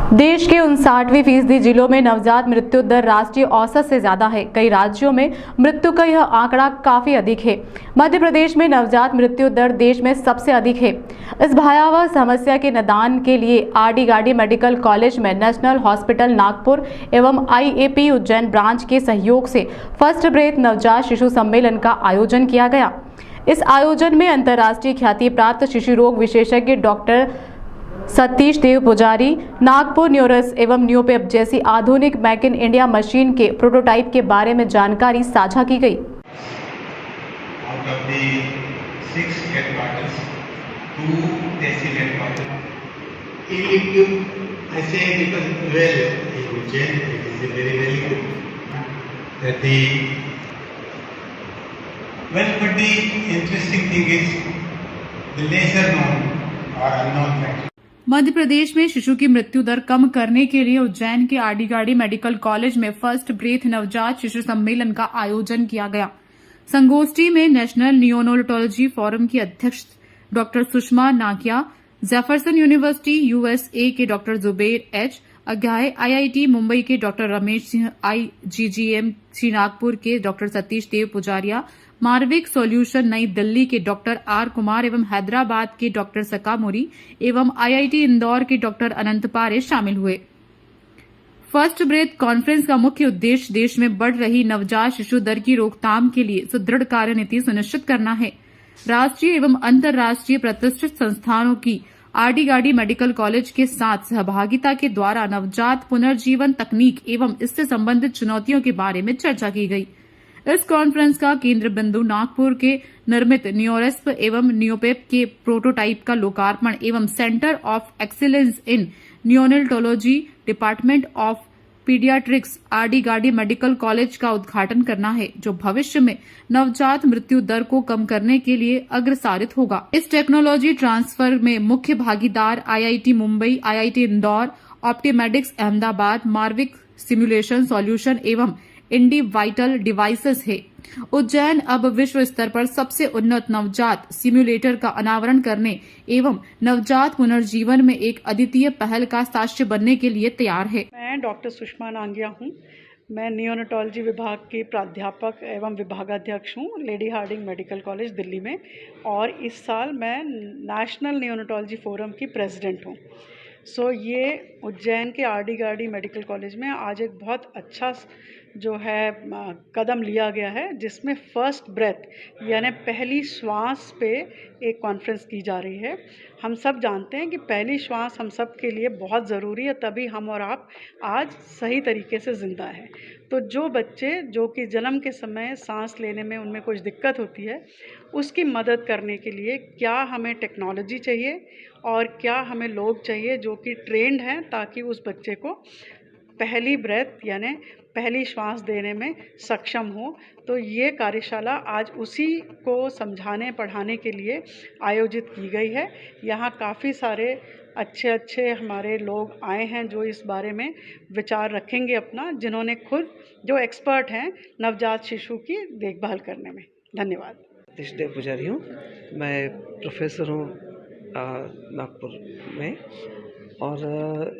देश के 59% जिलों में नवजात मृत्यु दर राष्ट्रीय औसत से ज्यादा है। कई राज्यों में मृत्यु का यह आंकड़ा काफी अधिक है। मध्य प्रदेश में नवजात मृत्यु दर देश में सबसे अधिक है। इस भयावह समस्या के निदान के लिए आरडी गार्डी मेडिकल कॉलेज में नेशनल हॉस्पिटल नागपुर एवं IAP उज्जैन ब्रांच के सहयोग से फर्स्ट ब्रेथ नवजात शिशु सम्मेलन का आयोजन किया गया। इस आयोजन में अंतर्राष्ट्रीय ख्याति प्राप्त शिशु रोग विशेषज्ञ डॉक्टर सतीश देव पुजारी, नागपुर न्यूरस एवं न्यूपेप जैसी आधुनिक मेक इन इंडिया मशीन के प्रोटोटाइप के बारे में जानकारी साझा की गई। Well, but the interesting thing is the lesser known or unknown factor. Madhya Pradesh में शिशु की मृत्यु दर कम करने के लिए उज्जैन के आरडी गार्डी मेडिकल कॉलेज में फर्स्ट ब्रेथ नवजात शिशु सम्मेलन का आयोजन किया गया। संगोष्ठी में नेशनल नियोनेटोलॉजी फोरम की अध्यक्ष doctor Sushma Nakiya, Jefferson university USA के डॉक्टर जुबेर H, अज्ञाय IIT मुंबई के डॉक्टर रमेश सिंह, IGGM नागपुर के डॉक्टर सतीश देव पुजारिया, मार्विक सॉल्यूशन नई दिल्ली के डॉक्टर R कुमार एवं हैदराबाद के डॉक्टर सकामुरी एवं IIT इंदौर के डॉक्टर अनंत पारे शामिल हुए। फर्स्ट ब्रेथ कॉन्फ्रेंस का मुख्य उद्देश्य देश में बढ़ रही नवजात शिशु दर की रोकथाम के लिए सुदृढ़ कार्यनीति सुनिश्चित करना है। राष्ट्रीय एवं अंतर्राष्ट्रीय प्रतिष्ठित संस्थानों की आरडी गार्डी मेडिकल कॉलेज के साथ सहभागिता के द्वारा नवजात पुनर्जीवन तकनीक एवं इससे संबंधित चुनौतियों के बारे में चर्चा की गई। इस कॉन्फ्रेंस का केंद्र बिंदु नागपुर के निर्मित न्यूरेस्प एवं न्यूपेप के प्रोटोटाइप का लोकार्पण एवं centre of excellence in neonatology department of paediatrics RD Gardi medical college का उद्घाटन करना है, जो भविष्य में नवजात मृत्यु दर को कम करने के लिए अग्रसारित होगा। इस टेक्नोलॉजी ट्रांसफर में मुख्य भागीदार IIT Mumbai, IIT Indore, Optimedix Ahmedabad, Marvik simulation solution एवं इंडी वाइटल डिवाइसेस है। उज्जैन अब विश्व स्तर पर सबसे उन्नत नवजात सिम्युलेटर का अनावरण करने एवं नवजात पुनर्जीवन में एक अद्वितीय पहल का साक्ष्य बनने के लिए तैयार है। मैं डॉक्टर सुषमा नांगिया हूँ। मैं नियोनेटोलॉजी विभाग की प्राध्यापक एवं विभागाध्यक्ष हूँ Lady Hardinge Medical College Delhi में, और इस साल मैं नेशनल नियोनेटोलॉजी फोरम की प्रेसिडेंट हूँ। ये उज्जैन के आरडी गार्डी मेडिकल कॉलेज में आज एक बहुत अच्छा जो है कदम लिया गया है, जिसमें फर्स्ट ब्रेथ यानी पहली श्वास पे एक कॉन्फ्रेंस की जा रही है। हम सब जानते हैं कि पहली श्वास हम सब के लिए बहुत ज़रूरी है, तभी हम और आप आज सही तरीके से ज़िंदा हैं। तो जो बच्चे जो कि जन्म के समय सांस लेने में उनमें कुछ दिक्कत होती है, उसकी मदद करने के लिए क्या हमें टेक्नोलॉजी चाहिए और क्या हमें लोग चाहिए जो कि ट्रेंड हैं, ताकि उस बच्चे को पहली ब्रेथ यानी पहली श्वास देने में सक्षम हो। तो ये कार्यशाला आज उसी को समझाने पढ़ाने के लिए आयोजित की गई है। यहाँ काफ़ी सारे अच्छे हमारे लोग आए हैं जो इस बारे में विचार रखेंगे अपना, जिन्होंने खुद जो एक्सपर्ट हैं नवजात शिशु की देखभाल करने में। धन्यवाद। सतीश देव पुजारी हूँ, मैं प्रोफेसर हूँ नागपुर में, और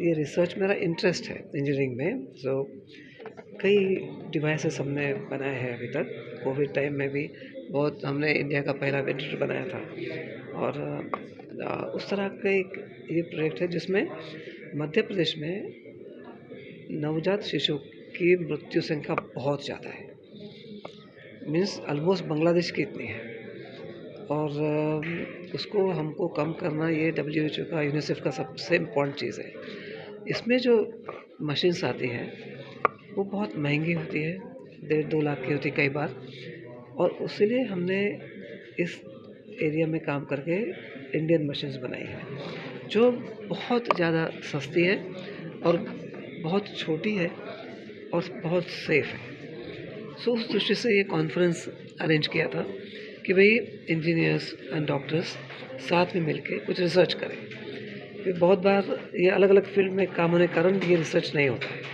ये रिसर्च मेरा इंटरेस्ट है इंजीनियरिंग में। कई डिवाइसेस हमने बनाए हैं अभी तक। कोविड टाइम में भी बहुत हमने इंडिया का पहला वेंटिलेटर बनाया था, और उस तरह का एक ये प्रोजेक्ट है जिसमें मध्य प्रदेश में नवजात शिशु की मृत्यु संख्या बहुत ज़्यादा है, मीन्स ऑलमोस्ट बांग्लादेश की इतनी है, और उसको हमको कम करना ये WHO का यूनिसेफ का सबसे इम्पोर्टेंट चीज़ है। इसमें जो मशीन्स आती हैं वो बहुत महंगी होती है, 1.5-2 लाख की होती कई बार, और इसीलिए हमने इस एरिया में काम करके इंडियन मशीन्स बनाई हैं जो बहुत ज़्यादा सस्ती है और बहुत छोटी है और बहुत सेफ़ है। उस दृष्टि से ये कॉन्फ्रेंस अरेंज किया था कि भाई इंजीनियर्स एंड डॉक्टर्स साथ में मिलके कुछ रिसर्च करें, क्योंकि बहुत बार ये अलग अलग फील्ड में काम होने के कारण ये रिसर्च नहीं होता है।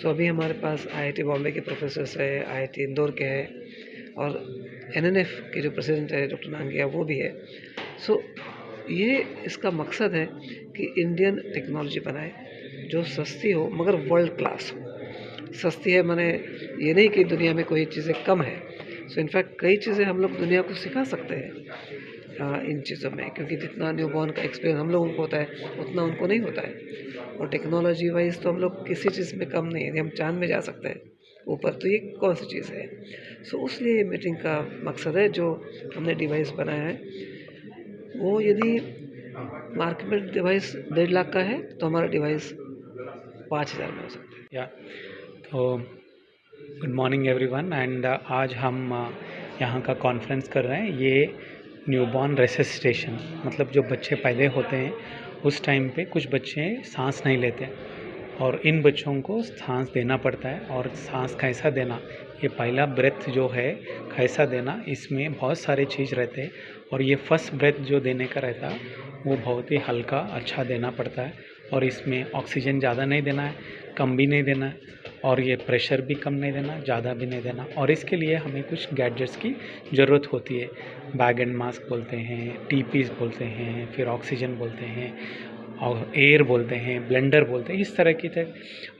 अभी हमारे पास IIT बॉम्बे के प्रोफेसर्स है, IIT इंदौर के हैं, और NNF के जो प्रेसिडेंट है डॉक्टर नांगिया वो भी है। ये इसका मकसद है कि इंडियन टेक्नोलॉजी बनाए जो सस्ती हो मगर वर्ल्ड क्लास हो। सस्ती है माने ये नहीं कि दुनिया में कोई चीज़ें कम है। सो इनफैक्ट कई चीज़ें हम लोग दुनिया को सिखा सकते हैं इन चीज़ों में, क्योंकि जितना न्यूबॉर्न का एक्सपीरियंस हम लोगों को होता है उतना उनको नहीं होता है। और टेक्नोलॉजी वाइज तो हम लोग किसी चीज़ में कम नहीं है। हम चाँद में जा सकते हैं ऊपर, तो ये कौन सी चीज़ है। सो उसलिए ये मीटिंग का मकसद है जो हमने डिवाइस बनाया है वो यदि मार्केट में डिवाइस 1.5 लाख का है तो हमारा डिवाइस 5,000 में हो सकता है। या तो गुड मॉर्निंग एवरीवन एंड आज हम यहाँ का कॉन्फ्रेंस कर रहे हैं। ये न्यूबॉर्न रेसिस्टेशन, मतलब जो बच्चे पैदा होते हैं उस टाइम पे कुछ बच्चे सांस नहीं लेते और इन बच्चों को सांस देना पड़ता है। और सांस कैसा देना, ये पहला ब्रेथ जो है कैसा देना, इसमें बहुत सारे चीज़ रहते हैं। और ये फर्स्ट ब्रेथ जो देने का रहता है वो बहुत ही हल्का अच्छा देना पड़ता है। और इसमें ऑक्सीजन ज़्यादा नहीं देना है, कम भी नहीं देना है, और ये प्रेशर भी कम नहीं देना, ज़्यादा भी नहीं देना। और इसके लिए हमें कुछ गैजेट्स की ज़रूरत होती है। बैग एंड मास्क बोलते हैं, टीपीज़ बोलते हैं, फिर ऑक्सीजन बोलते हैं और एयर बोलते हैं, ब्लेंडर बोलते हैं। इस तरह की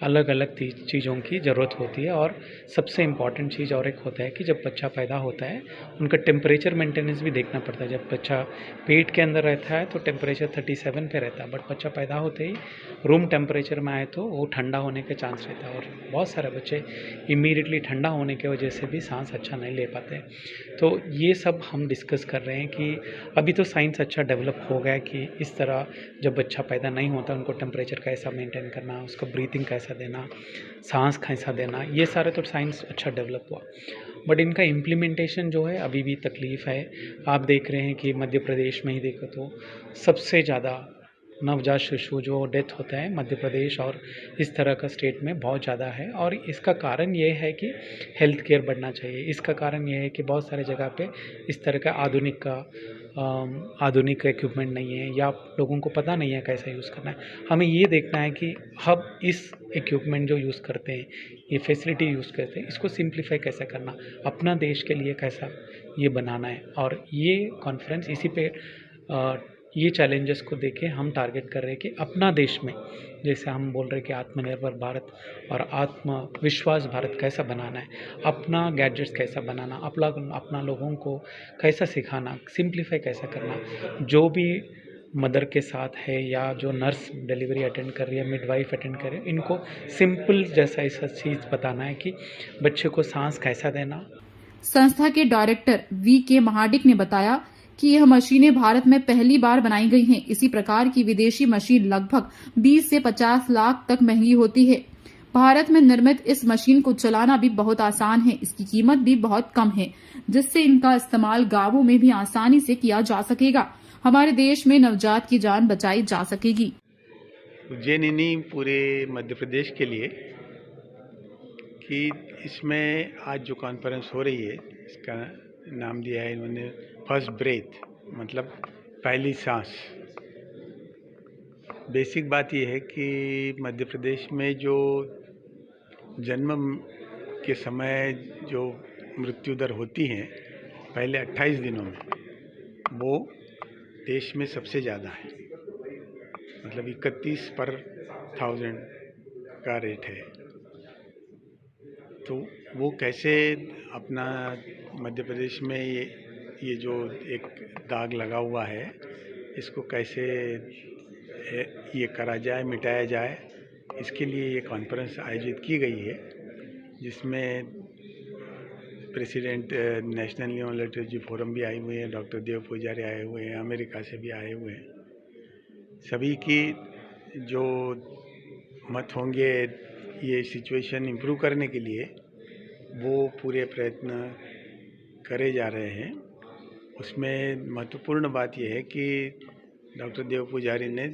अलग अलग चीज़ों की ज़रूरत होती है। और सबसे इम्पॉर्टेंट चीज़ और एक होता है कि जब बच्चा पैदा होता है उनका टेम्परेचर मेंटेनेंस भी देखना पड़ता है। जब बच्चा पेट के अंदर रहता है तो टेम्परेचर 37 पे रहता है, बट बच्चा पैदा होते ही रूम टेम्परेचर में आए तो वो ठंडा होने के चांस रहता है। और बहुत सारे बच्चे इमीडिएटली ठंडा होने की वजह से भी सांस अच्छा नहीं ले पाते। तो ये सब हम डिस्कस कर रहे हैं कि अभी तो साइंस अच्छा डेवलप हो गया कि इस तरह जब बच्चा पैदा नहीं होता उनको टेम्परेचर कैसा मेंटेन करना, उसको ब्रीथिंग कैसा देना, सांस कैसा देना, ये सारे तो साइंस अच्छा डेवलप हुआ। बट इनका इम्प्लीमेंटेशन जो है अभी भी तकलीफ़ है। आप देख रहे हैं कि मध्य प्रदेश में ही देखो तो सबसे ज़्यादा नवजात शिशु जो डेथ होता है मध्य प्रदेश और इस तरह का स्टेट में बहुत ज़्यादा है। और इसका कारण ये है कि हेल्थ केयर बढ़ना चाहिए। इसका कारण ये है कि बहुत सारे जगह पे इस तरह का आधुनिक इक्विपमेंट नहीं है या लोगों को पता नहीं है कैसा यूज़ करना है। हमें ये देखना है कि हम इस इक्विपमेंट जो यूज़ करते हैं, ये फैसिलिटी यूज़ करते हैं, इसको सिंप्लीफाई कैसे करना, अपना देश के लिए कैसा ये बनाना है। और ये कॉन्फ्रेंस इसी पे ये चैलेंजेस को देके हम टारगेट कर रहे हैं कि अपना देश में जैसे हम बोल रहे हैं कि आत्मनिर्भर भारत और आत्मविश्वास भारत कैसा बनाना है, अपना गैजेट्स कैसा बनाना, अपना लोगों को कैसा सिखाना, सिंप्लीफाई कैसा करना। जो भी मदर के साथ है या जो नर्स डिलीवरी अटेंड कर रही है, मिडवाइफ अटेंड कर रही है, इनको सिंपल जैसा ऐसा चीज़ बताना है कि बच्चे को सांस कैसा देना। संस्था के डायरेक्टर V.K. महाडिक ने बताया कि यह मशीनें भारत में पहली बार बनाई गई हैं। इसी प्रकार की विदेशी मशीन लगभग 20 से 50 लाख तक महंगी होती है। भारत में निर्मित इस मशीन को चलाना भी बहुत आसान है। इसकी कीमत भी बहुत कम है, जिससे इनका इस्तेमाल गांवों में भी आसानी से किया जा सकेगा। हमारे देश में नवजात की जान बचाई जा सकेगी। उज्जैन इन्हीं पूरे मध्य प्रदेश के लिए कि इसमें आज जो कॉन्फ्रेंस हो रही है इसका नाम दिया है इन्होंने फर्स्ट ब्रेथ, मतलब पहली सांस। बेसिक बात यह है कि मध्य प्रदेश में जो जन्म के समय जो मृत्यु दर होती है पहले 28 दिनों में, वो देश में सबसे ज़्यादा है, मतलब 31 पर 1000 का रेट है। तो वो कैसे अपना मध्य प्रदेश में ये जो एक दाग लगा हुआ है इसको कैसे ये करा जाए, मिटाया जाए, इसके लिए ये कॉन्फ्रेंस आयोजित की गई है, जिसमें प्रेसिडेंट नेशनल न्यूरोलॉजी फोरम भी आए हुए हैं, डॉक्टर देव पुजारी आए हुए हैं, अमेरिका से भी आए हुए हैं। सभी की जो मत होंगे ये सिचुएशन इम्प्रूव करने के लिए, वो पूरे प्रयत्न करे जा रहे हैं। उसमें महत्वपूर्ण बात यह है कि डॉक्टर देव पुजारी ने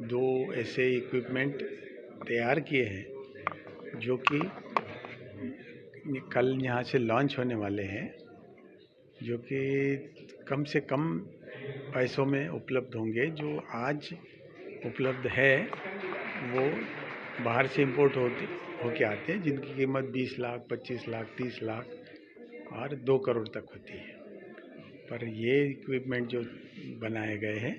2 ऐसे इक्विपमेंट तैयार किए हैं जो कि कल यहाँ से लॉन्च होने वाले हैं, जो कि कम से कम पैसों में उपलब्ध होंगे। जो आज उपलब्ध है वो बाहर से इंपोर्ट होके आते हैं, जिनकी कीमत 20 लाख, 25 लाख, 30 लाख और 2 करोड़ तक होती है। पर ये इक्विपमेंट जो बनाए गए हैं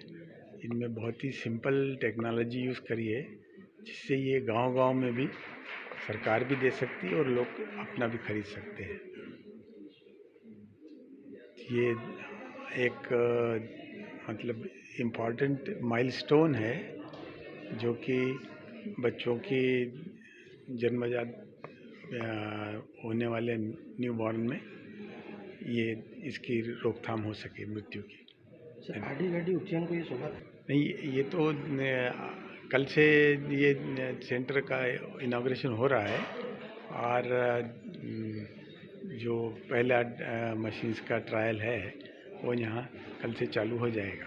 इनमें बहुत ही सिंपल टेक्नोलॉजी यूज़ करी है, जिससे ये गांव-गांव में भी सरकार भी दे सकती है और लोग अपना भी खरीद सकते हैं। ये एक मतलब इम्पॉर्टेंट माइलस्टोन है, जो कि बच्चों की जन्मजात होने वाले न्यूबॉर्न में ये इसकी रोकथाम हो सके मृत्यु की। सर आड़ी उच्चांग को ये सौगात नहीं, ये तो कल से ये सेंटर का इनाग्रेशन हो रहा है और जो पहला मशीन्स का ट्रायल है वो यहाँ कल से चालू हो जाएगा।